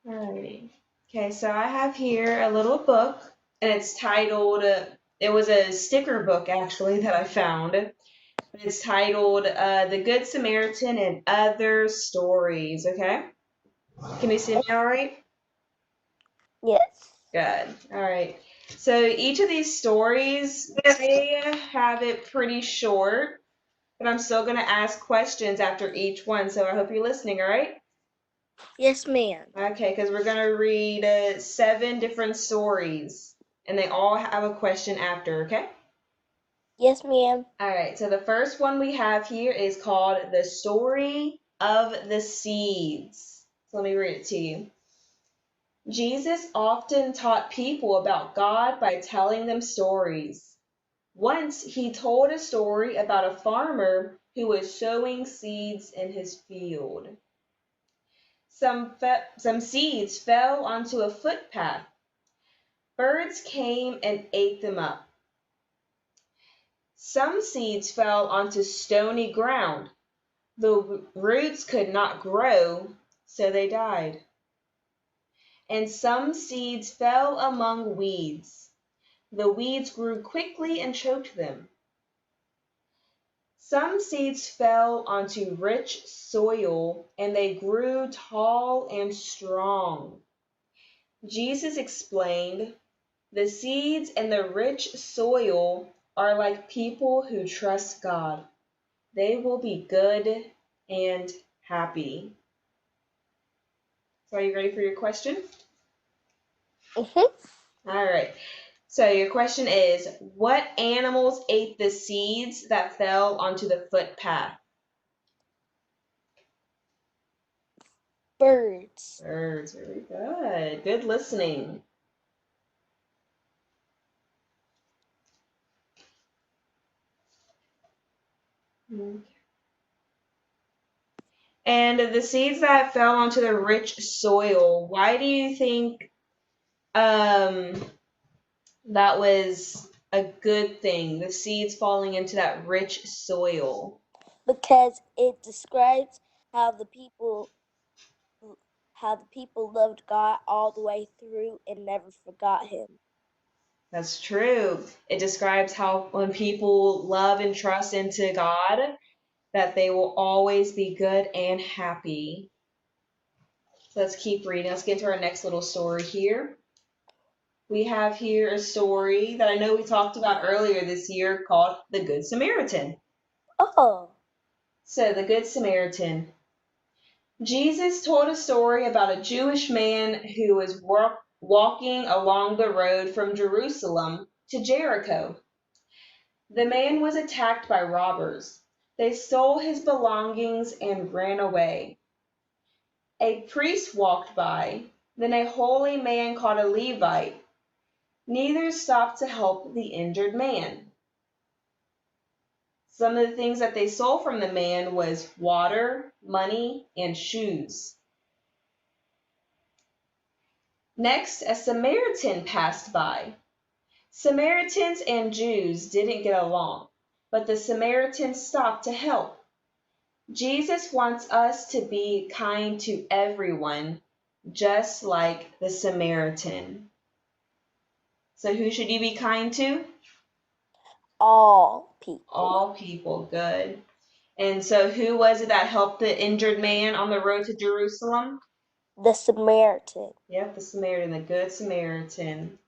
Alrighty. Okay, so I have here a little book, and it's titled, it was a sticker book actually that I found. It's titled The Good Samaritan and Other Stories, okay? Can you see me all right? Yes. Good. All right. So each of these stories, they have it pretty short, but I'm still going to ask questions after each one, so I hope you're listening, all right? Yes, ma'am. Okay, because we're going to read 7 different stories, and they all have a question after, okay? Yes, ma'am. All right, so the first one we have here is called The Story of the Seeds. So let me read it to you. Jesus often taught people about God by telling them stories. Once he told a story about a farmer who was sowing seeds in his field. Some seeds fell onto a footpath. Birds came and ate them up. Some seeds fell onto stony ground. The roots could not grow, so they died. And some seeds fell among weeds. The weeds grew quickly and choked them. Some seeds fell onto rich soil, and they grew tall and strong. Jesus explained, the seeds in the rich soil are like people who trust God. They will be good and happy. So are you ready for your question? Mhm. All right. So your question is, what animals ate the seeds that fell onto the footpath? Birds. Birds, very good. Good listening. And the seeds that fell onto the rich soil, why do you think um, that was a good thing? The seeds falling into that rich soil. Because it describes how the people how the people loved God all the way through and never forgot him. That's true. It describes how when people love and trust into God, that they will always be good and happy. So let's keep reading. Let's get to our next little story here. We have here a story that I know we talked about earlier this year called The Good Samaritan. Oh. So, The Good Samaritan. Jesus told a story about a Jewish man who was walking along the road from Jerusalem to Jericho. The man was attacked by robbers. They stole his belongings and ran away. A priest walked by, then a holy man called a Levite. Neither stopped to help the injured man. Some of the things that they stole from the man was water, money, and shoes. Next, a Samaritan passed by. Samaritans and Jews didn't get along, but the Samaritan stopped to help. Jesus wants us to be kind to everyone, just like the Samaritan. So, who should you be kind to? All people. All people. Good. And so, who was it that helped the injured man on the road to Jerusalem? The Samaritan. Yep, the Samaritan, the Good Samaritan.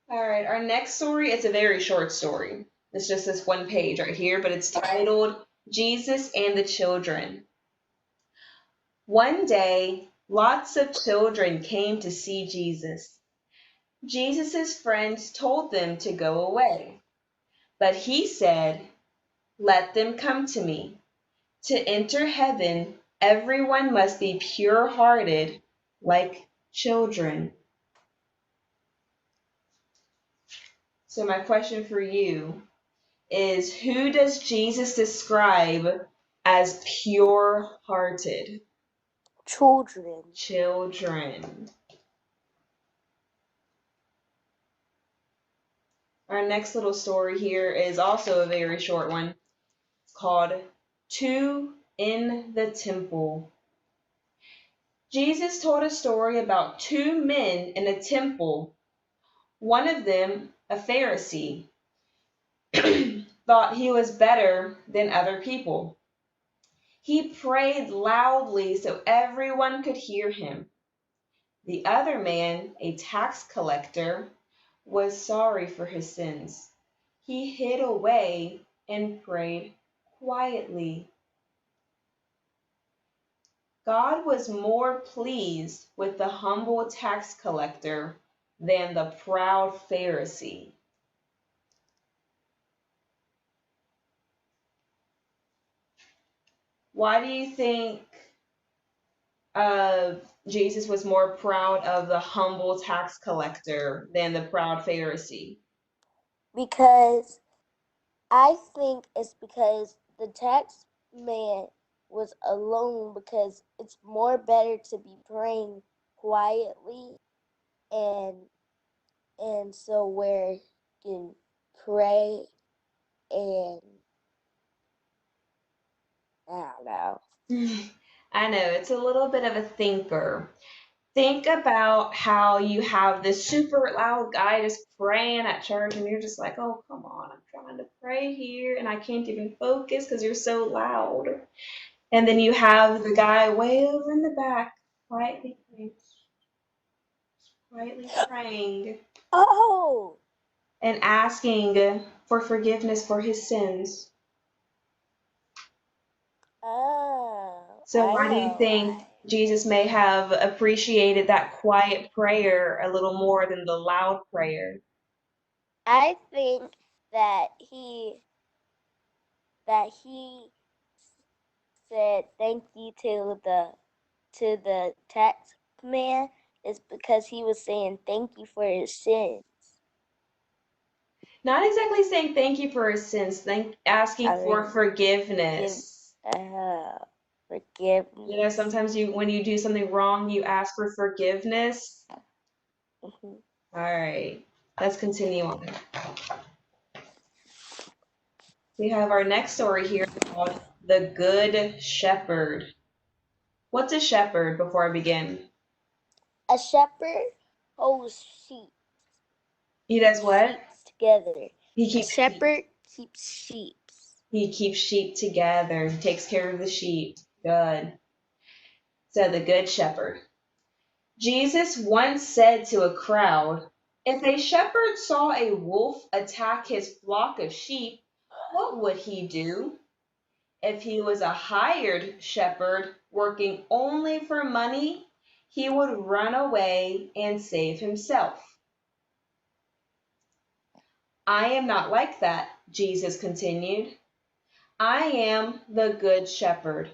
All right, our next story, it's a very short story. It's just this one page right here, but it's titled Jesus and the Children. One day, lots of children came to see Jesus. Jesus' friends told them to go away, but he said, let them come to me. To enter heaven, everyone must be pure-hearted, like children. So my question for you is, who does Jesus describe as pure-hearted? Children. Children. Our next little story here is also a very short one. It's called Two in the Temple. Jesus told a story about two men in a temple. One of them, a Pharisee, thought he was better than other people. He prayed loudly so everyone could hear him. The other man, a tax collector, was sorry for his sins. He hid away and prayed quietly. God was more pleased with the humble tax collector than the proud Pharisee. Why do you think Jesus was more proud of the humble tax collector than the proud Pharisee? Because I think it's because the tax man was alone, because it's more better to be praying quietly and so where you can pray and I don't know. I know, it's a little bit of a thinker. Think about how you have this super loud guy just praying at church, and you're just like, oh, come on, I'm trying to pray here, and I can't even focus because you're so loud. And then you have the guy way over in the back, quietly praying Oh, and asking for forgiveness for his sins. So I why do you know think why. Jesus may have appreciated that quiet prayer a little more than the loud prayer? I think that he said thank you to the tax man is because he was saying thank you for his sins. Not exactly saying thank you for his sins, asking for Give forgiveness. forgiveness. You know, sometimes when you do something wrong, you ask for forgiveness. Mhm. All right, let's continue on. We have our next story here called The Good Shepherd. What's a shepherd before I begin? A shepherd holds sheep. He does what? Together. He A keeps sheep. shepherd keeps sheep. He keeps sheep together. He takes care of the sheep. Good. So the Good Shepherd. Jesus once said to a crowd, if a shepherd saw a wolf attack his flock of sheep, what would he do? If he was a hired shepherd working only for money, he would run away and save himself. I am not like that, Jesus continued. I am the good shepherd.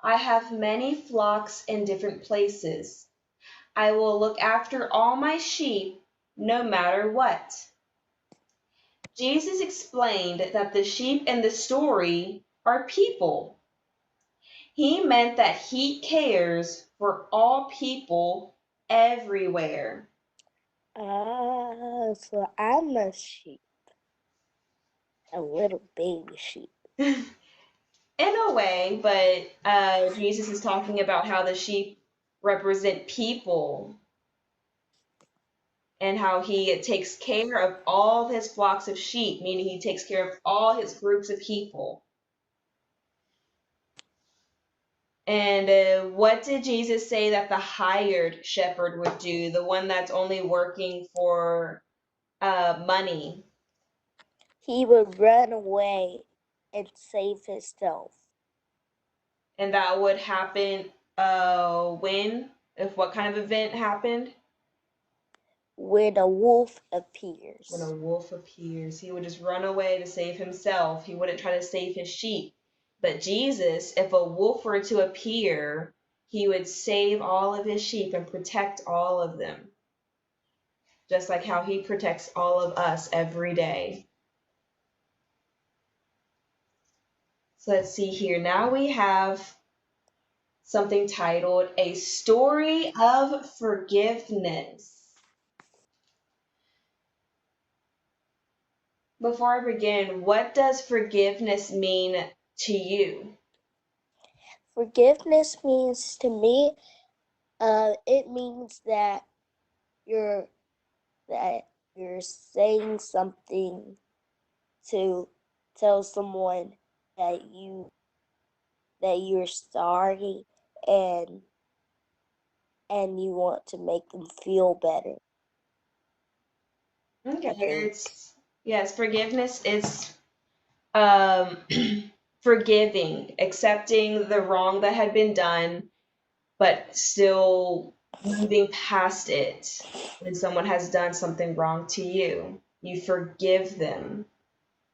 I have many flocks in different places. I will look after all my sheep no matter what. Jesus explained that the sheep in the story are people. He meant that he cares for all people everywhere. So I'm a sheep. A little baby sheep. In a way, but Jesus is talking about how the sheep represent people and how he takes care of all of his flocks of sheep, meaning he takes care of all his groups of people. And what did Jesus say that the hired shepherd would do, the one that's only working for money? He would run away and save himself. And that would happen when? If what kind of event happened? When a wolf appears. When a wolf appears, he would just run away to save himself. He wouldn't try to save his sheep. But Jesus, if a wolf were to appear, he would save all of his sheep and protect all of them. Just like how he protects all of us every day. So let's see here. Now we have something titled A Story of Forgiveness. Before I begin, what does forgiveness mean to you? Forgiveness means to me, it means that you're saying something to tell someone that you're sorry and you want to make them feel better. Okay, yes, forgiveness is um forgiving, accepting the wrong that had been done, but still moving past it. When someone has done something wrong to you, you forgive them.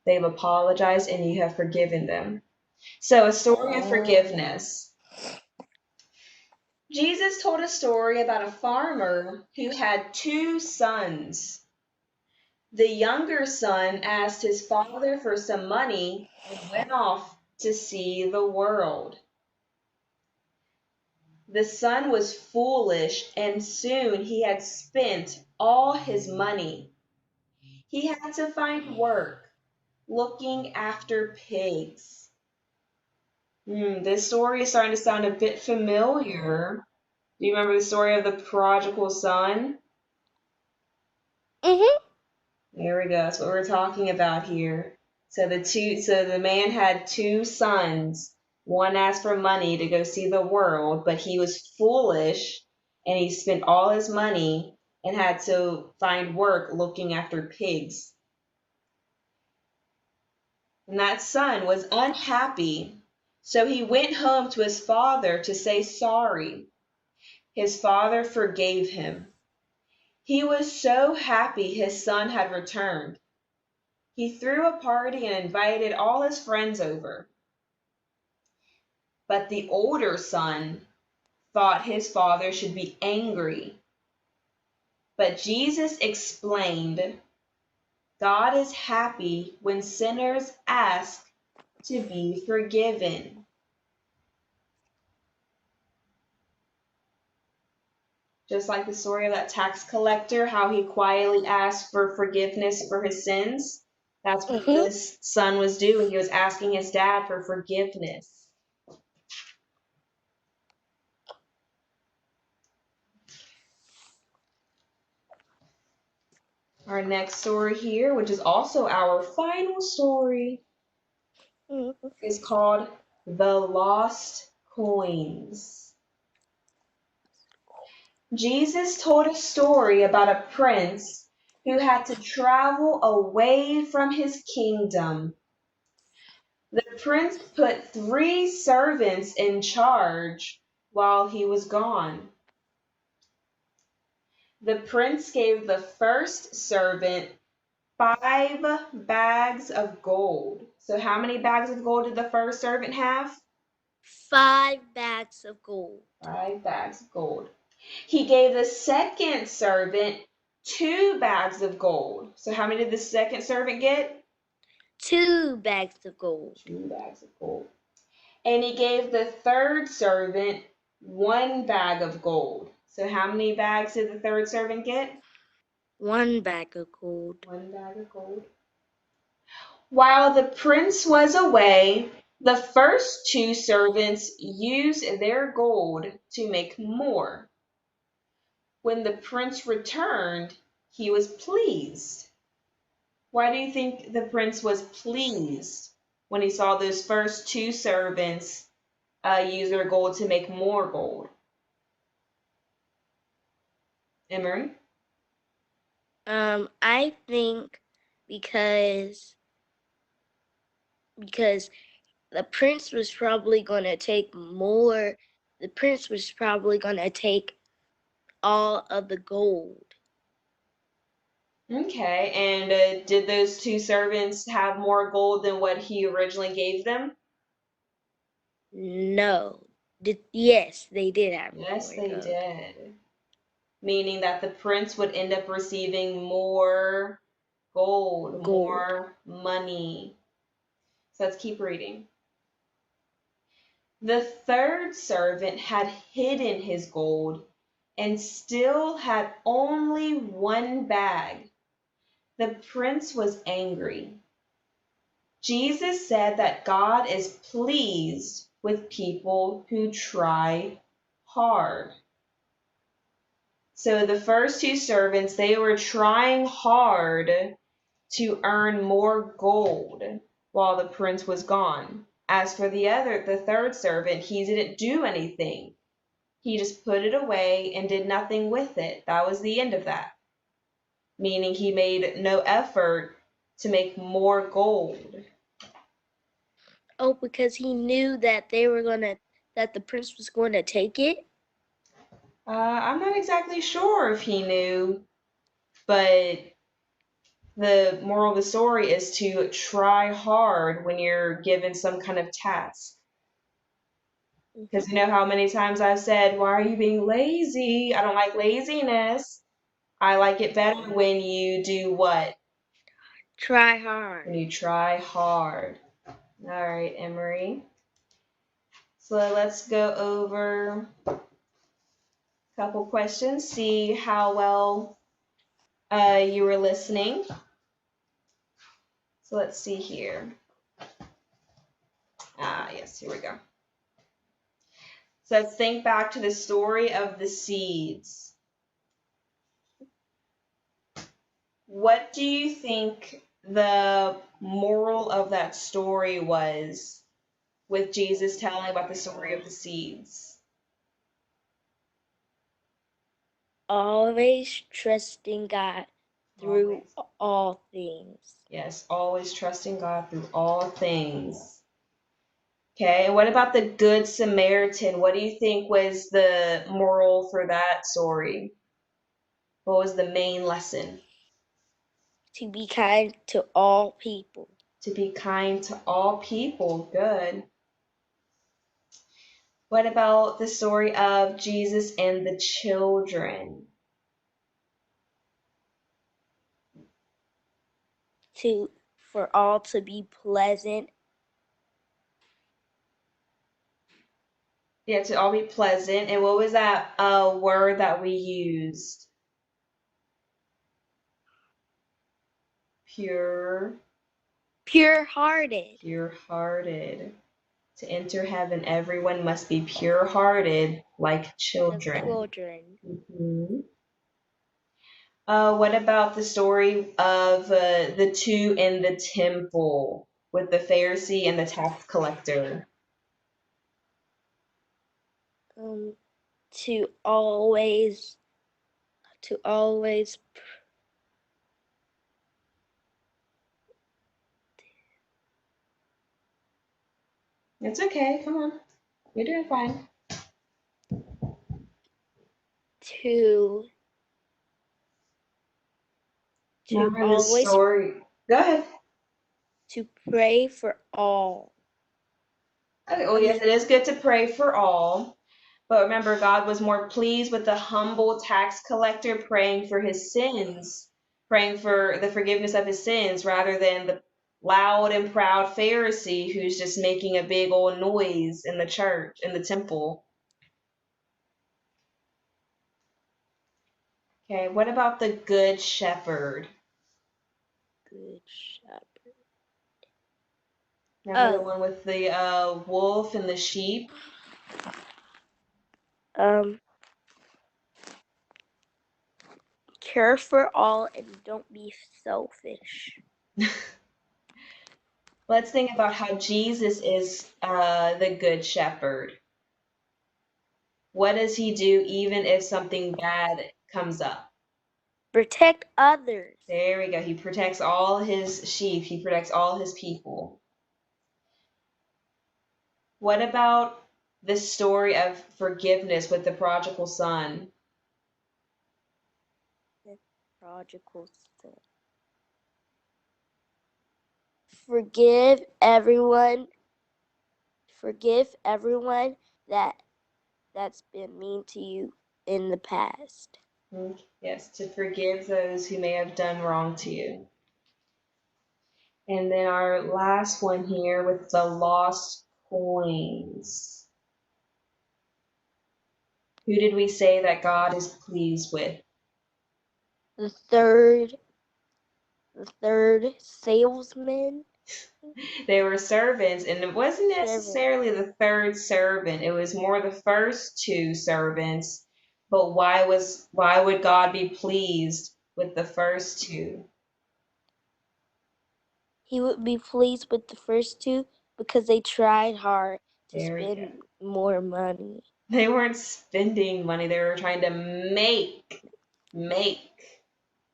They've apologized and you have forgiven them. So, a story of forgiveness. Jesus told a story about a farmer who had two sons. The younger son asked his father for some money and went off to see the world. The son was foolish, and soon he had spent all his money. He had to find work looking after pigs. This story is starting to sound a bit familiar. Do you remember the story of the prodigal son? Mhm. There we go. That's what we're talking about here. So the man had two sons. One asked for money to go see the world, but he was foolish and he spent all his money and had to find work looking after pigs. And that son was unhappy. So he went home to his father to say sorry. His father forgave him. He was so happy his son had returned. He threw a party and invited all his friends over. But the older son thought his father should be angry. But Jesus explained, God is happy when sinners ask to be forgiven. Just like the story of that tax collector, how he quietly asked for forgiveness for his sins. That's what this son was doing. He was asking his dad for forgiveness. Our next story here, which is also our final story, is called The Lost Coins. Jesus told a story about a prince who had to travel away from his kingdom. The prince put 3 servants in charge while he was gone. The prince gave the first servant 5 bags of gold. So, how many bags of gold did the first servant have? 5 bags of gold. 5 bags of gold. He gave the second servant 2 bags of gold. So, how many did the second servant get? 2 bags of gold. 2 bags of gold. And he gave the third servant 1 bag of gold. So, how many bags did the third servant get? 1 bag of gold. 1 bag of gold. While the prince was away, the first 2 servants used their gold to make more. When the prince returned, he was pleased. Why do you think the prince was pleased when he saw those first 2 servants use their gold to make more gold? Emery? I think because the prince was probably going to take more. The prince was probably going to take all of the gold. Okay, and did those 2 servants have more gold than what he originally gave them? No. Yes, they did have Yes, more they gold. did. Meaning that the prince would end up receiving more gold, more money. So let's keep reading. The third servant had hidden his gold and still had only 1 bag. The prince was angry. Jesus said that God is pleased with people who try hard. So the first two servants, they were trying hard to earn more gold while the prince was gone. As for the third servant, he didn't do anything. He just put it away and did nothing with it. That was the end of that. Meaning he made no effort to make more gold. Oh, because he knew that that the prince was going to take it? I'm not exactly sure if he knew, but the moral of the story is to try hard when you're given some kind of task. Because you know how many times I've said, why are you being lazy? I don't like laziness. I like it better when you do what? Try hard. When you try hard. All right, Emery. So let's go over a couple questions, see how well you were listening. So let's see here. Yes, here we go. So let's think back to the story of the seeds. What do you think the moral of that story was with Jesus telling about the story of the seeds? Always trusting God through all things. Yes, always trusting God through all things. Okay, and what about the Good Samaritan? What do you think was the moral for that story? What was the main lesson? To be kind to all people. To be kind to all people. Good. What about the story of Jesus and the children? For all to be pleasant. Yeah, to all be pleasant. And what was that word that we used? Pure. Pure-hearted. Pure-hearted. To enter heaven, everyone must be pure-hearted like children. Mm-hmm. What about the story of the two in the temple with the Pharisee and the tax collector? To always It's okay. Come on. You're doing fine. To Remember the always story. Go ahead. to pray for all. Okay, well, yes, it is good to pray for all. But remember, God was more pleased with the humble tax collector praying for his sins, praying for the forgiveness of his sins, rather than the loud and proud Pharisee who's just making a big old noise in the church, in the temple. Okay, what about the Good Shepherd? Good Shepherd. Remember the one with the wolf and the sheep? Care for all and don't be selfish. Let's think about how Jesus is the Good Shepherd. What does he do even if something bad comes up? Protect others. There we go. He protects all his sheep. He protects all his people. What about the story of forgiveness with the prodigal son? The prodigal son. Forgive everyone that's been mean to you in the past. Yes, to forgive those who may have done wrong to you. And then our last one here with the lost coins. Who did we say that God is pleased with? The third salesman. They were servants, and it wasn't Servant. necessarily the third servant. It was more the first two servants. But why would God be pleased with the first two? He would be pleased with the first two because they tried hard to There we go. spend more money. They weren't spending money. They were trying to make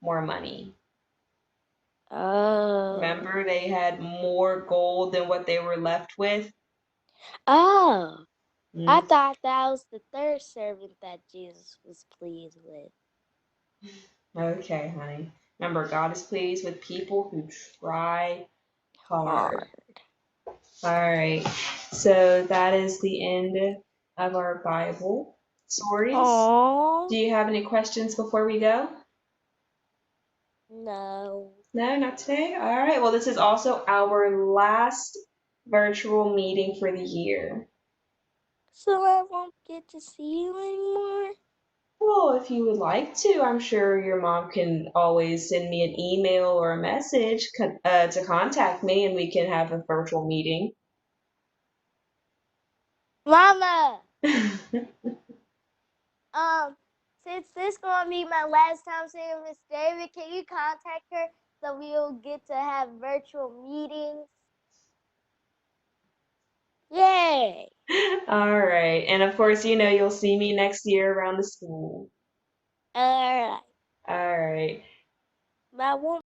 more money. Oh. Remember, they had more gold than what they were left with. Oh. I Mm. thought that was the third servant that Jesus was pleased with. Okay, honey. Remember, God is pleased with people who try hard. All right. So that is the end of our Bible stories. Aww. Do you have any questions before we go? No. No, not today. All right. Well, this is also our last virtual meeting for the year. So I won't get to see you anymore? Well, if you would like to, I'm sure your mom can always send me an email or a message to contact me, and we can have a virtual meeting. Mama! Since this gonna be my last time seeing Miss David, can you contact her so we'll get to have virtual meetings? Yay! All right. And of course, you'll see me next year around the school. Alright. All right. But I won't